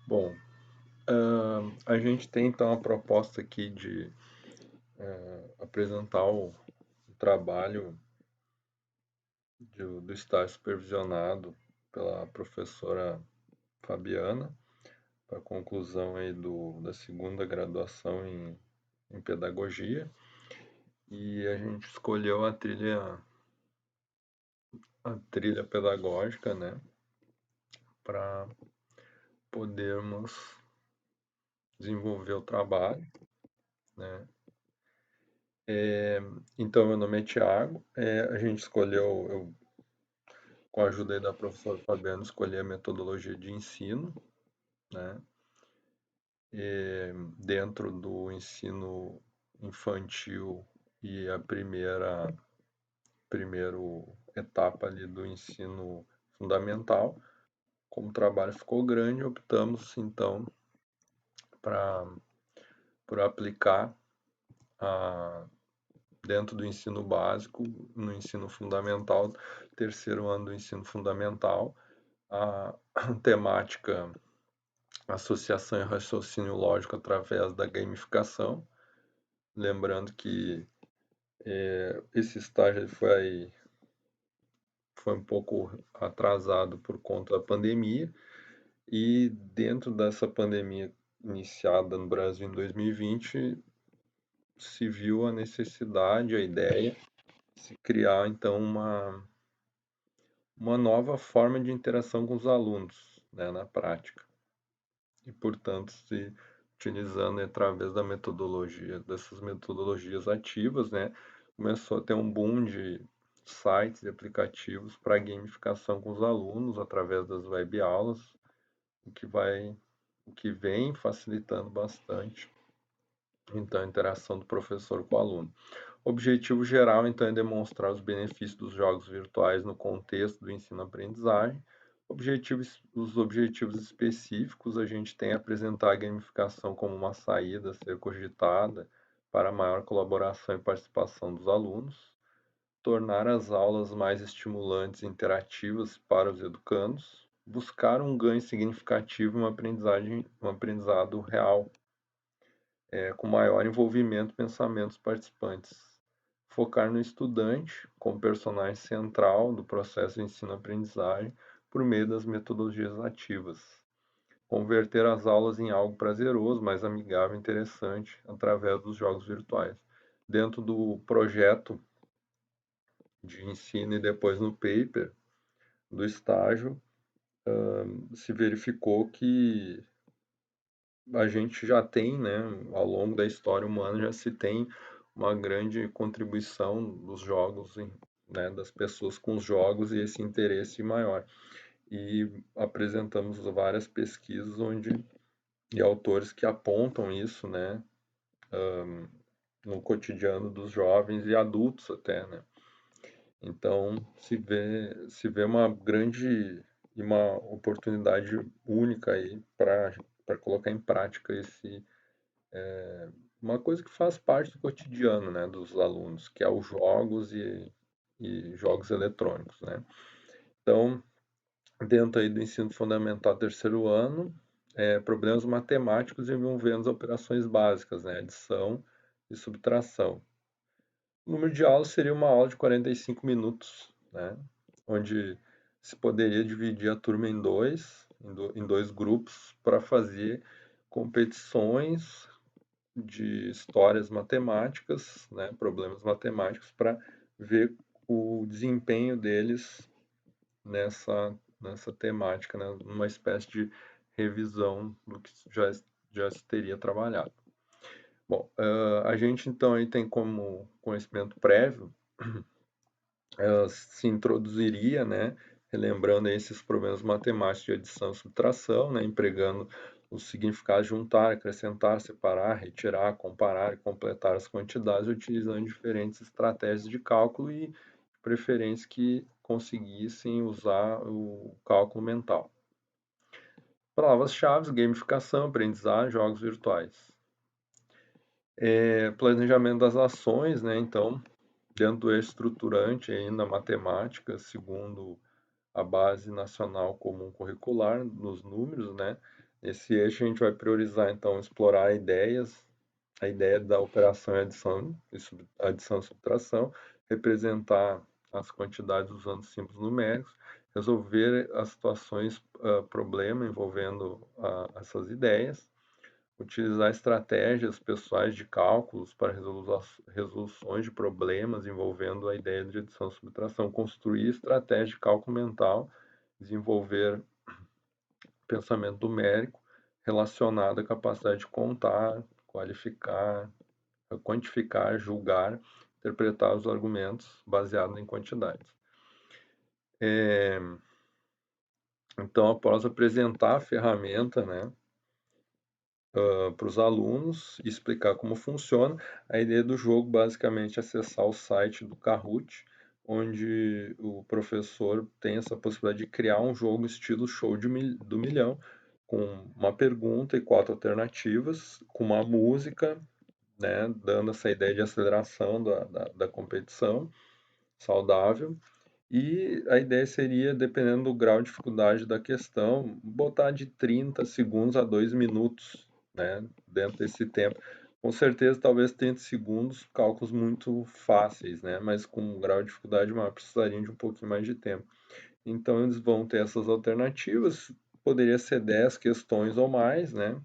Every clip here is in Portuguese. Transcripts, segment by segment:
Bom, a gente tem então a proposta aqui de apresentar o trabalho do estágio supervisionado pela professora Fabiana, para a conclusão aí da segunda graduação em pedagogia. E a gente escolheu a trilha pedagógica, né, para podermos desenvolver o trabalho, né. Então, meu nome é Tiago, a gente escolheu, com a ajuda aí da professora Fabiana, escolher a metodologia de ensino, né, dentro do ensino infantil e a primeira etapa ali do ensino fundamental. Como o trabalho ficou grande, optamos então para por aplicar a, dentro do ensino básico, no ensino fundamental, terceiro ano do ensino fundamental, a temática associação e raciocínio lógico através da gamificação. Lembrando que esse estágio foi um pouco atrasado por conta da pandemia, e dentro dessa pandemia iniciada no Brasil em 2020, se viu a necessidade, a ideia de se criar então uma nova forma de interação com os alunos, né, na prática. E, portanto, se utilizando através dessas metodologias ativas, né, começou a ter um boom de sites e aplicativos para gamificação com os alunos através das web aulas, o que vai, o que vem facilitando bastante então a interação do professor com o aluno. O objetivo geral, então, é demonstrar os benefícios dos jogos virtuais no contexto do ensino-aprendizagem. Os objetivos específicos, a gente tem apresentar a gamificação como uma saída a ser cogitada para maior colaboração e participação dos alunos, tornar as aulas mais estimulantes e interativas para os educandos, buscar um ganho significativo e um aprendizado real, com maior envolvimento e pensamento dos participantes. Focar no estudante como personagem central do processo de ensino-aprendizagem por meio das metodologias ativas. Converter as aulas em algo prazeroso, mais amigável e interessante através dos jogos virtuais. Dentro do projeto de ensino e depois no paper do estágio, se verificou que a gente já tem, né, ao longo da história humana, já se tem uma grande contribuição dos jogos, né, das pessoas com os jogos e esse interesse maior. E apresentamos várias pesquisas e autores que apontam isso, né, no cotidiano dos jovens e adultos até, né. Então, se vê uma grande e uma oportunidade única aí para colocar em prática uma coisa que faz parte do cotidiano, né, dos alunos, que é os jogos e jogos eletrônicos, né. Então, dentro aí do ensino fundamental terceiro ano, problemas matemáticos envolvendo as operações básicas, né, adição e subtração. O número de aulas seria uma aula de 45 minutos, né, onde se poderia dividir a turma em dois grupos para fazer competições de histórias matemáticas, né, problemas matemáticos, para ver o desempenho deles nessa temática, né, numa espécie de revisão do que já se teria trabalhado. Bom, a gente então aí tem como conhecimento prévio, se introduziria, né, relembrando esses problemas matemáticos de adição e subtração, né, empregando os significados juntar, acrescentar, separar, retirar, comparar e completar as quantidades, utilizando diferentes estratégias de cálculo e, de preferência, que conseguissem usar o cálculo mental. Palavras-chave: gamificação, aprendizagem, jogos virtuais. Planejamento das ações, né, então, dentro do eixo estruturante ainda matemática, segundo a Base Nacional Comum Curricular, nos números, né, Nesse eixo a gente vai priorizar, então, explorar ideias, a ideia da operação adição e subtração, representar as quantidades usando símbolos numéricos, resolver as situações, problema envolvendo essas ideias, utilizar estratégias pessoais de cálculos para resoluções de problemas envolvendo a ideia de adição e subtração, construir estratégia de cálculo mental, desenvolver pensamento numérico relacionado à capacidade de contar, qualificar, quantificar, julgar, interpretar os argumentos baseado em quantidades. Então, após apresentar a ferramenta, né, para os alunos e explicar como funciona, a ideia do jogo basicamente é acessar o site do Kahoot, onde o professor tem essa possibilidade de criar um jogo estilo show do milhão, com uma pergunta e 4 alternativas, com uma música, né, dando essa ideia de aceleração da competição saudável. E a ideia seria, dependendo do grau de dificuldade da questão, botar de 30 segundos a 2 minutos, né, dentro desse tempo. Com certeza, talvez 30 segundos, cálculos muito fáceis, né, mas com um grau de dificuldade maior precisariam de um pouquinho mais de tempo. Então, eles vão ter essas alternativas, poderia ser 10 questões ou mais, né,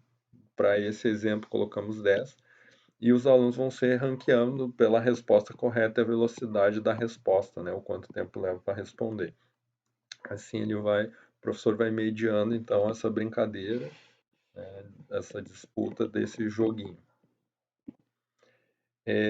para esse exemplo colocamos 10, e os alunos vão ser ranqueando pela resposta correta e a velocidade da resposta, né? O quanto tempo leva para responder. Assim o professor vai mediando então essa brincadeira, essa disputa desse joguinho.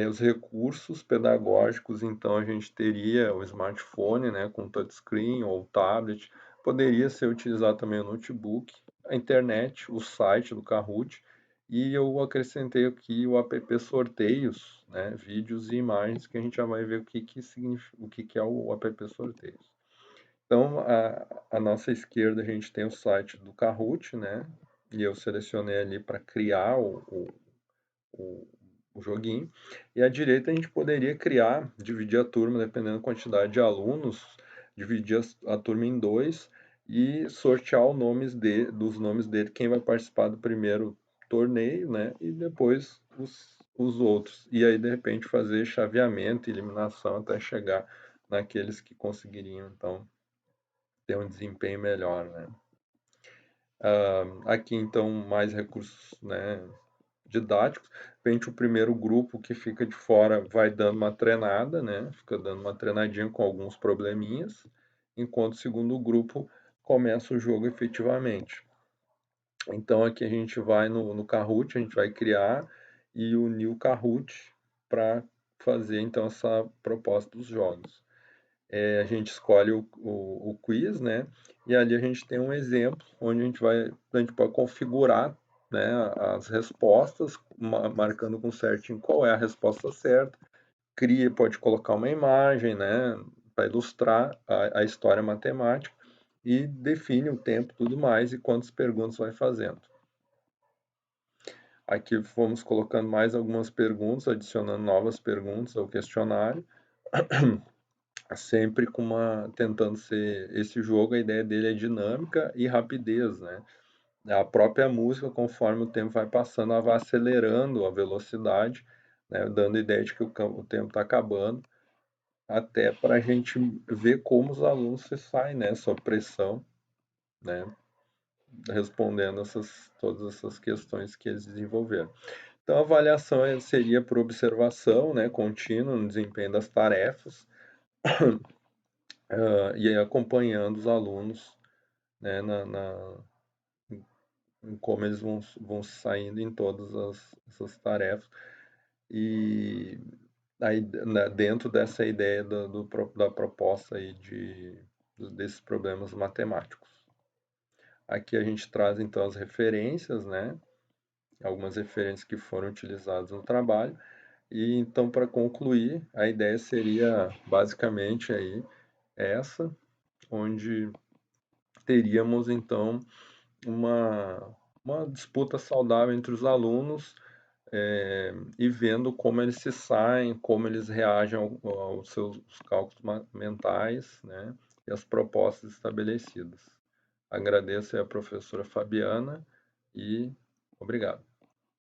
Os recursos pedagógicos, então a gente teria o smartphone, né, com touchscreen ou tablet, poderia ser utilizado também o notebook, a internet, o site do Kahoot, e eu acrescentei aqui o app Sorteios, né, vídeos e imagens, que a gente já vai ver o que significa, o que é o app Sorteios. Então, à nossa esquerda a gente tem o site do Kahoot, né, e eu selecionei ali para criar o, o joguinho. E à direita a gente poderia criar, dividir a turma, dependendo da quantidade de alunos, dividir a turma em dois e sortear dos nomes dele, quem vai participar do primeiro torneio, né? E depois os outros. E aí, de repente, fazer chaveamento, eliminação até chegar naqueles que conseguiriam, então, ter um desempenho melhor, né? Aqui, então, mais recursos, né, didáticos. O primeiro grupo que fica de fora vai dando uma treinada, né? Fica dando uma treinadinha com alguns probleminhas, enquanto o segundo grupo começa o jogo efetivamente. Então aqui a gente vai no Kahoot, a gente vai criar e unir o Kahoot para fazer então essa proposta dos jogos. A gente escolhe o quiz, né? E ali a gente tem um exemplo onde a gente pode configurar, né, as respostas, marcando com certinho qual é a resposta certa. Pode colocar uma imagem, né, para ilustrar a história matemática e define o tempo, tudo mais e quantas perguntas vai fazendo. Aqui fomos colocando mais algumas perguntas, adicionando novas perguntas ao questionário. Sempre tentando ser esse jogo, a ideia dele é dinâmica e rapidez, né? A própria música, conforme o tempo vai passando, ela vai acelerando a velocidade, né? Dando a ideia de que o tempo está acabando, até para a gente ver como os alunos se saem, né? Sob pressão, né? Respondendo todas essas questões que eles desenvolveram. Então, a avaliação seria por observação, né? Contínua no desempenho das tarefas, e aí acompanhando os alunos, né, em como eles vão saindo em todas essas tarefas. E aí, dentro dessa ideia da proposta aí desses problemas matemáticos. Aqui a gente traz então as referências, né? Algumas referências que foram utilizadas no trabalho. E então, para concluir, a ideia seria basicamente aí essa, onde teríamos então uma disputa saudável entre os alunos, e vendo como eles se saem, como eles reagem aos seus cálculos mentais, né, e as propostas estabelecidas. Agradeço aí a professora Fabiana e obrigado.